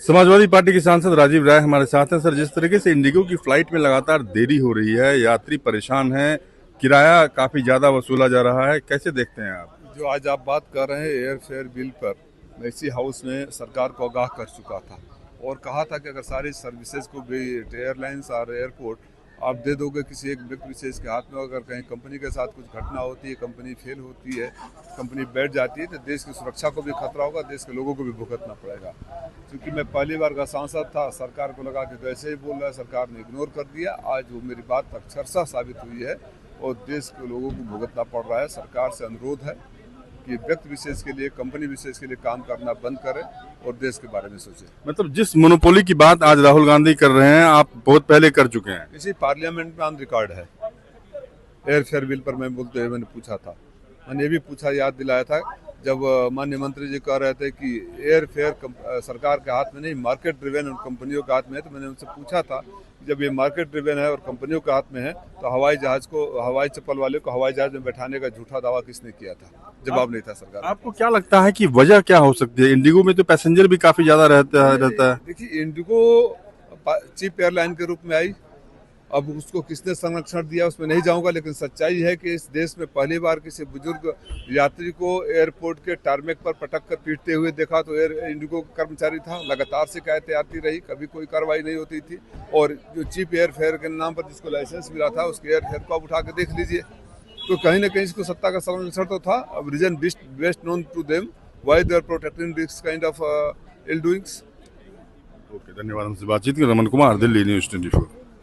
Samajwadi party के सांसद राजीव राय हमारे साथ हैं। सर, जिस तरीके से इंडिगो की फ्लाइट में लगातार देरी हो रही है, यात्री परेशान हैं, किराया काफी ज्यादा वसूला जा रहा है, कैसे देखते हैं आप? जो आज आप बात कर रहे हैं एयर फेयर बिल पर, मैं इसी हाउस में सरकार को आगाह कर चुका था और कहा था कि अगर सारी सर्विसेज को भी एयरलाइंस और एयरपोर्ट आप दे दोगे किसी एक व्यक्ति विशेष के हाथ में, अगर कहीं कंपनी के साथ कुछ घटना होती है, कंपनी फेल होती है, कंपनी बैठ जाती है, तो देश की सुरक्षा को भी खतरा होगा, देश के लोगों को भी भुगतना पड़ेगा। क्योंकि मैं पहली बार का सांसद था, सरकार को लगा कि तो ऐसे ही बोल रहा है, सरकार ने इग्नोर कर दिया। आज वो मेरी बात अक्षरशः साबित हुई है और देश के लोगों को भुगतना पड़ रहा है। सरकार से अनुरोध है कि व्यक्ति विशेष के लिए, कंपनी विशेष के लिए काम करना बंद करें और देश के बारे में सोचें। मतलब जिस मोनोपोली की बात आज राहुल गांधी कर रहे हैं, आप बहुत पहले कर चुके हैं। इसी पार्लियामेंट में ऑन रिकॉर्ड है। एयर फेयर बिल पर मैं बोलते हुए मैंने पूछा था, मैंने ये भी पूछा, याद दिलाया था जब माननीय मंत्री जी कह रहे थे कि एयर फेयर सरकार के हाथ में नहीं, मार्केट ड्रिवेन और कंपनियों के हाथ में है। तो मैंने उनसे पूछा था जब ये मार्केट ड्रिवेन है और कंपनियों के हाथ में है, तो हवाई चप्पल वाले को हवाई जहाज में बैठाने का झूठा दावा किसने किया था? जवाब नहीं था सरकार। आपको क्या लगता है कि वजह क्या हो सकती है? इंडिगो में तो पैसेंजर भी काफी ज्यादा रहता है। देखिए, इंडिगो चीप एयरलाइन के रूप में आई, अब उसको किसने संरक्षण दिया उसमें नहीं जाऊंगा, लेकिन सच्चाई है कि इस देश में पहली बार किसी बुजुर्ग यात्री को एयरपोर्ट के टारमेक पर पटक कर पीटते हुए देखा तो इंडिगो का कर्मचारी था। लगातार शिकायतें आती रही, कभी कोई कार्रवाई नहीं होती थी। और जो चीप एयर फेयर के नाम पर जिसको लाइसेंस मिला था, उसके एयर फेयर को आप उठा के देख लीजिए, तो कहीं ना कहीं इसको सत्ता का संरक्षण तो था। अब reason best known to them why they are protecting this kind of ill doings. Okay, धन्यवाद। हमसे बातचीत की। रमन कुमार, दिल्ली न्यूज़ 24।